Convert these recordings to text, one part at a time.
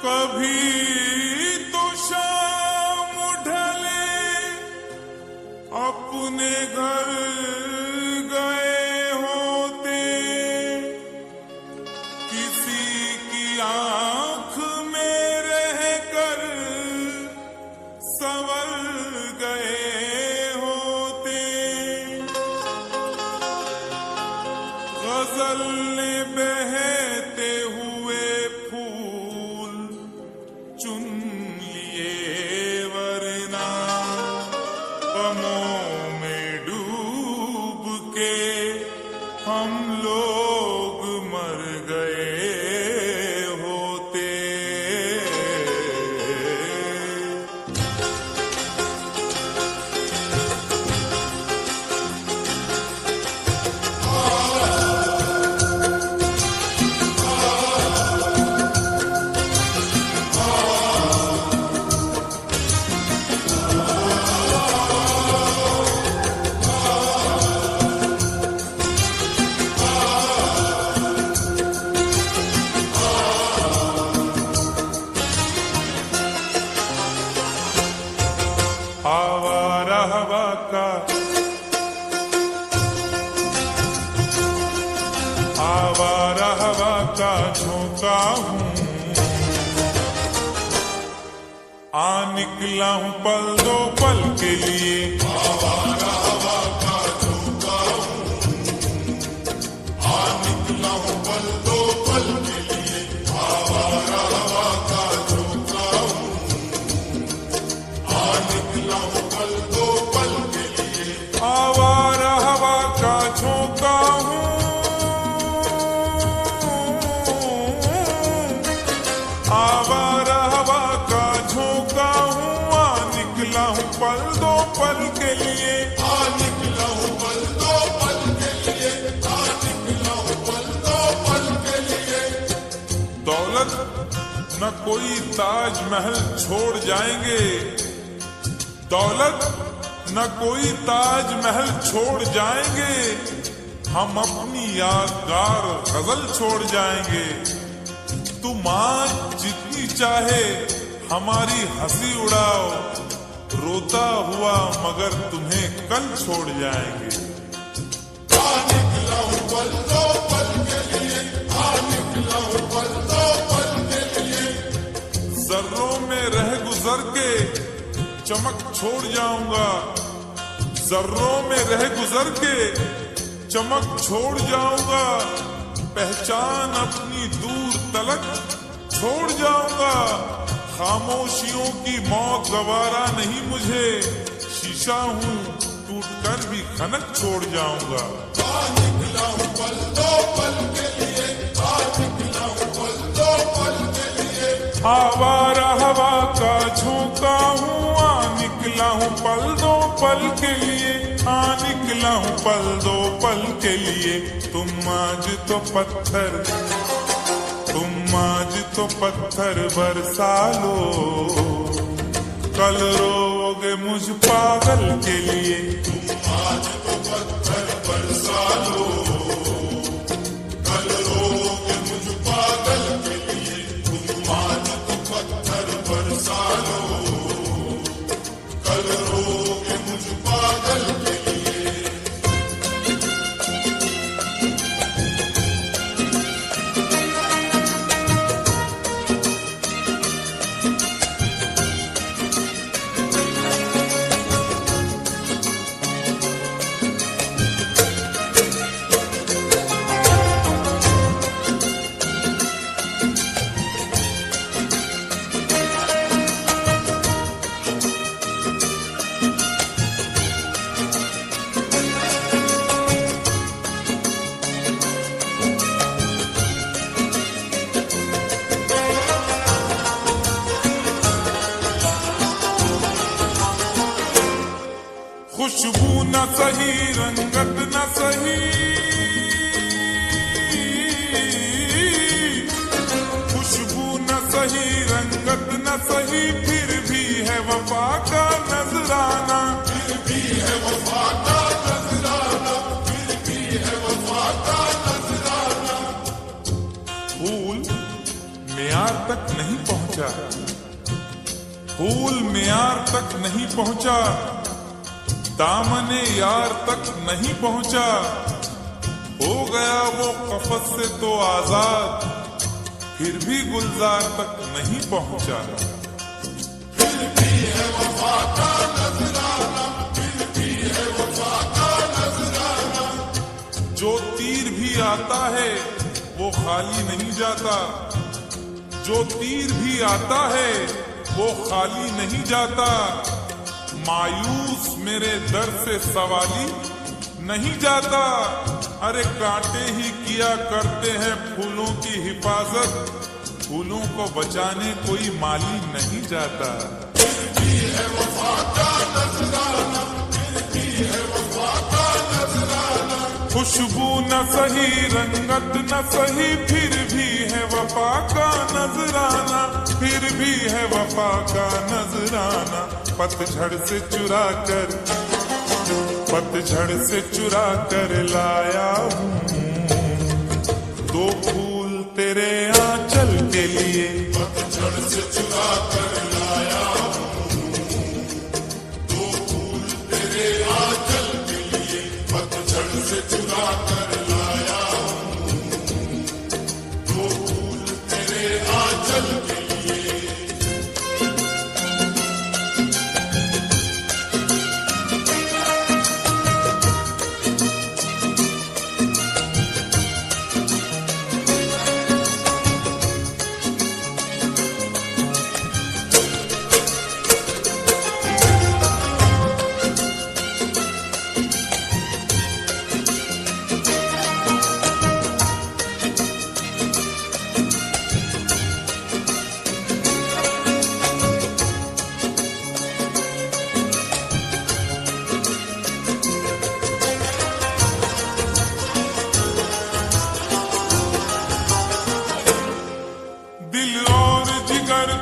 कभी तो शाम ढले अपने घर गए होते, किसी की आंख में रहकर संवर गए होते। गजल ने बहते हुए फूल चुन लिए, वरना गमों में डूब के हम लोग मर गए होते। आवारा हवा का, आवारा हवा का झोंका हूँ, आ निकला हूँ पल दो पल के लिए। आवारा हवा का झोंका हूँ, आ निकला हूँ पल दो पल के लिए। आवारा हवा का झोंका हूँ, आ निकला हूँ पल दो पल के लिए। आवारा हवा का झोंका हूँ, आवारा हवा का झोंका हूँ, आ निकला हूँ पल दो पल के लिए। आ निकला हूँ पल दो पल के लिए, आ निकला हूँ पल दो पल के लिए। दौलत न कोई ताजमहल छोड़ जाएंगे, दौलत न कोई ताजमहल छोड़ जाएंगे, हम अपनी यादगार गजल छोड़ जाएंगे। तुम आज जितनी चाहे हमारी हंसी उड़ाओ, रोता हुआ मगर तुम्हें कल छोड़ जाएंगे। आ निकला हूँ पल दो पल के लिए, आ निकला हूँ पल दो पल के लिए। जर्रों में रह गुजर के चमक छोड़ जाऊंगा, जर्रों में रह गुजर के चमक छोड़ जाऊंगा, पहचान अपनी दूर तलक छोड़ जाऊंगा। खामोशियों की मौत गवारा नहीं मुझे, शीशा हूँ टूट कर भी खनक छोड़ जाऊंगा। आ निकला हूँ पल दो पल के लिए, आ निकला हूँ पल दो पल के लिए। आवारा हवा का झोंका हूँ, आ निकला हूँ पल दो पल के लिए। आ निकला हूँ पल दो पल के लिए। तुम आज तो पत्थर, तुम आज तो पत्थर बरसा लो, कल रोगे मुझ पागल के लिए। तुम आज तो पत्थर बरसा लो, कल रोगे मुझ पागल के लिए। तुम आज तो पत्थर बरसा लो, कल रोगे मुझ पागल के लिए। खुशबू न सही, रंगत न सही, खुशबू न सही, रंगत न सही, फिर भी है वफा का नजराना, फिर भी है वफा का नजराना, फिर भी है वफा का नजराना। फूल मेयार तक नहीं पहुंचा, फूल मेयार तक नहीं पहुंचा, दामने यार तक नहीं पहुंचा, हो गया वो कफस से तो आजाद, फिर भी गुलजार तक नहीं पहुंचा। फिर भी है वफा का नजराना, फिर भी है वफा का नजराना। जो तीर भी आता है वो खाली नहीं जाता, जो तीर भी आता है वो खाली नहीं जाता, मायूस मेरे दर से सवाली नहीं जाता। अरे कांटे ही किया करते हैं फूलों की हिफाजत, फूलों को बचाने कोई माली नहीं जाता। फिर भी है वफा का नजराना, फिर भी है वफा का नजराना। खुशबू न सही रंगत न सही, फिर भी है वफा का नजराना, फिर भी है वफा का नजराना। पतझड़ से चुरा कर, पतझड़ से चुरा कर लाया हूँ दो फूल तेरे आंचल के लिए। पतझड़ से चुरा कर लाया हूँ दो फूल तेरे आंचल के लिए। पतझड़ से चुरा कर लाया हूँ दो फूल तेरे आंचल के लिए।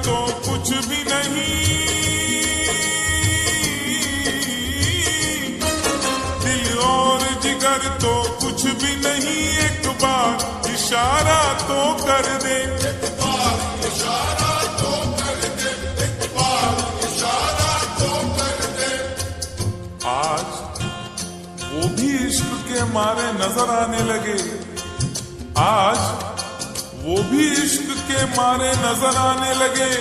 तो कुछ भी नहीं, दिल और जिगर तो कुछ भी नहीं, एक बार इशारा तो कर दे, एक बार इशारा तो कर दे, एक बार इशारा तो कर दे। आज वो भी इश्क के मारे नजर आने लगे, आज वो भी इश्क के मारे नजर आने लगे,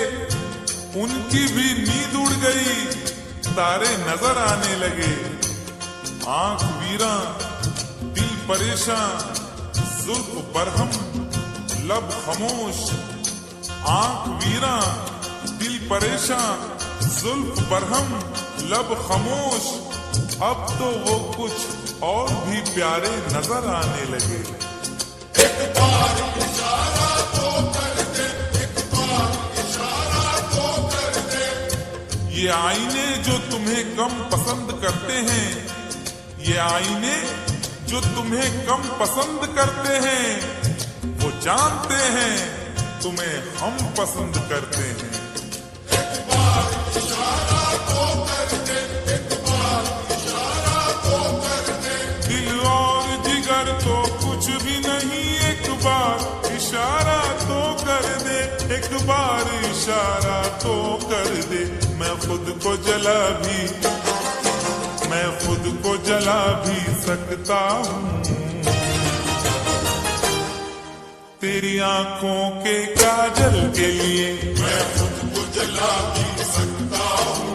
उनकी भी नींद उड़ गई, तारे नजर आने लगे। आंख वीरा दिल परेशान, जुल्फ बरहम लब खामोश, आंख वीरा दिल परेशान, जुल्फ बरहम लब खामोश, अब तो वो कुछ और भी प्यारे नजर आने लगे। एक बार इशारा तो कर दे, एक बार इशारा तो कर दे। ये आईने जो तुम्हें कम पसंद करते हैं, ये आईने जो तुम्हें कम पसंद करते हैं, वो जानते हैं तुम्हें हम पसंद करते हैं। एक बार इशारा तो कर दे, एक बार इशारा तो कर दे। दिल और जिगर तो कुछ भी नहीं, एक बार इशारा तो कर दे, एक बार इशारा तो कर दे। मैं खुद को जला भी, मैं खुद को जला भी सकता हूँ तेरी आंखों के काजल के लिए। मैं खुद को जला भी सकता हूँ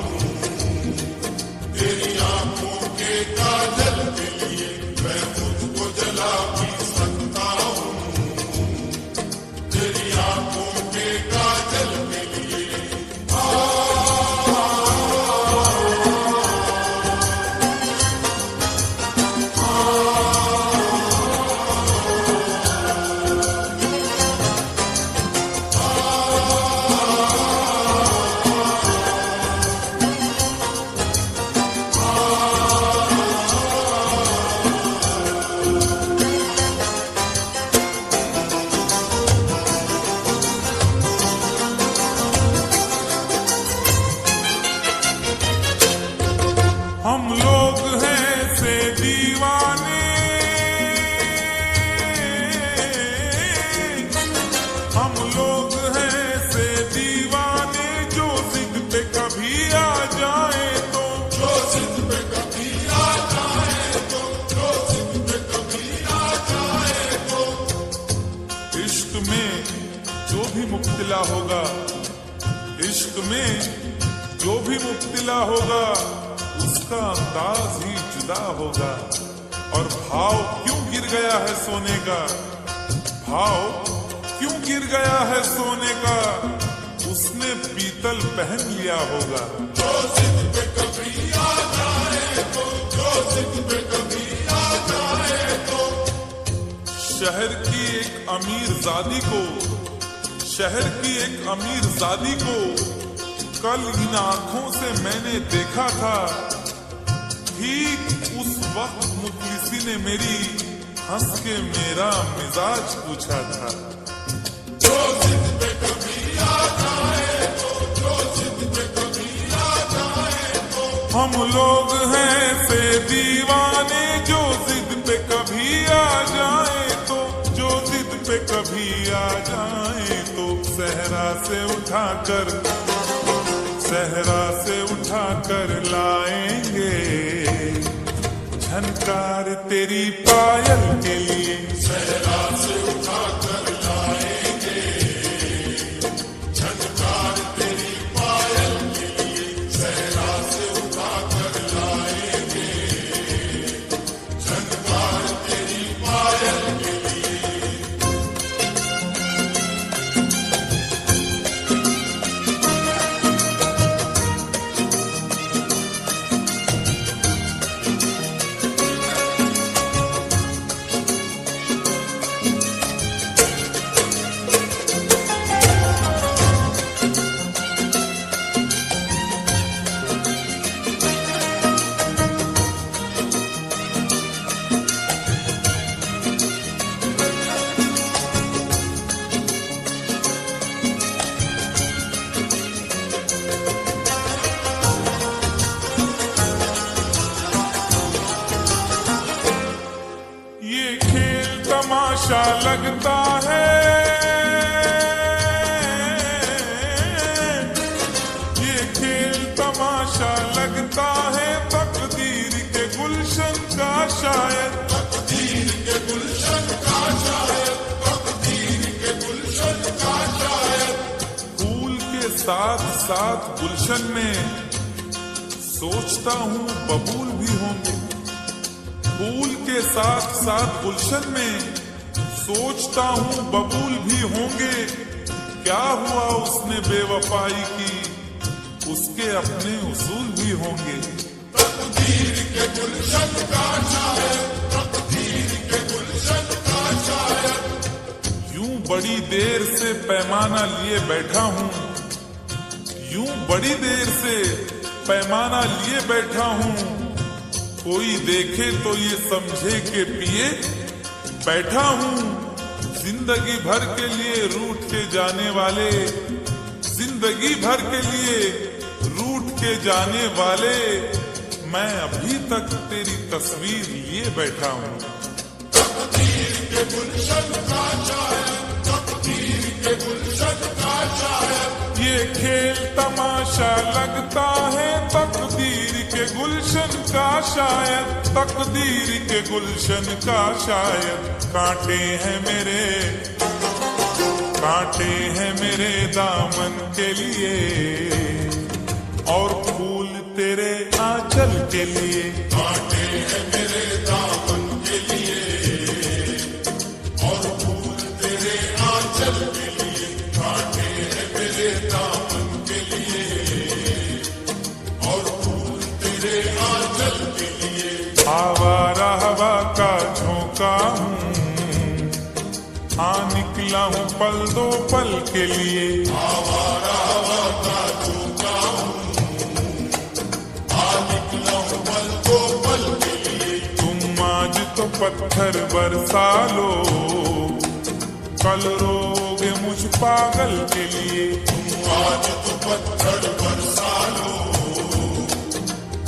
तेरी आंखों के काजल के लिए। मैं खुद को जला भी सकता हूँ तेरी आंखों के काजल के लिए। हम लोग हैं से दीवाने, हम लोग इश्क में जो भी मुब्तला होगा, इश्क में जो भी मुब्तला होगा, उसका अंदाज ही जुदा होगा। और भाव क्यों गिर गया है सोने का, भाव क्यों गिर गया है सोने का, उसने पीतल पहन लिया होगा। जो जिद पे कभी आ जाए तो, जो जिद पे कभी आ जाए तो। शहर की एक अमीर जादी को, शहर की एक अमीर जादी को कल इन आंखों से मैंने देखा था। ठीक उस वक्त मुफलिसी ने मेरी हंस के मेरा मिजाज पूछा था। जो जिद पे कभी आ जाए तो, जो जिद पे कभी आ जाए तो। हम लोग हैं से दीवाने, जो जिद पे कभी आ जाए तो, जो जिद पे कभी आ जाए तो। सहरा से उठाकर, सहरा से उठाकर लाएंगे झनकार तेरी पायल के लिए। सहरा से उठाकर लाएंगे झनकार तेरी पायल के लिए। सहरा से उठाकर लाएंगे झनकार तेरी पायल के लिए। तमाशा लगता है, ये खेल तमाशा लगता है तकदीर के गुलशन का शायद। तकदीर के गुलशन का शायद, तकदीर के गुलशन का शायद। फूल के साथ साथ गुलशन में सोचता हूँ बबूल भी होंगे। फूल के साथ साथ गुलशन में सोचता हूँ बबूल भी होंगे। क्या हुआ उसने बेवफाई की, उसके अपने उसूल भी होंगे। तकदीर के गुलशन का शायद, तकदीर के गुलशन का शायद। यूं बड़ी देर से पैमाना लिए बैठा हूँ, यूं बड़ी देर से पैमाना लिए बैठा हूँ। कोई देखे तो ये समझे के पिए बैठा हूँ। जिंदगी भर के लिए रूठ के जाने वाले, जिंदगी भर के लिए रूठ के जाने वाले, मैं अभी तक तेरी तस्वीर लिए बैठा हूँ। तकदीर के गुलशन का शायद, तकदीर के गुलशन का शायद। ये खेल तमाशा लगता है तकदीर के गुलशन का शायद, तकदीर के गुलशन का शायद। कांटे हैं मेरे, कांटे हैं मेरे दामन के लिए, और फूल तेरे आंचल के लिए। कांटे हैं मेरे दामन के लिए, और फूल तेरे आंचल के लिए। कांटे हैं मेरे दामन के लिए, और फूल तेरे आंचल के लिए। आवारा हवा का झोंका हूँ, हाँ निकला हूँ पल दो पल के लिए। आवारा हवा का झोंका हूँ, हाँ निकला हूँ पल दो पल के लिए। तुम आज तो पत्थर बरसा लो, कल रोगे मुझ पागल के लिए। तुम आज तो पत्थर बरसा लो,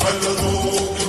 कल रोगे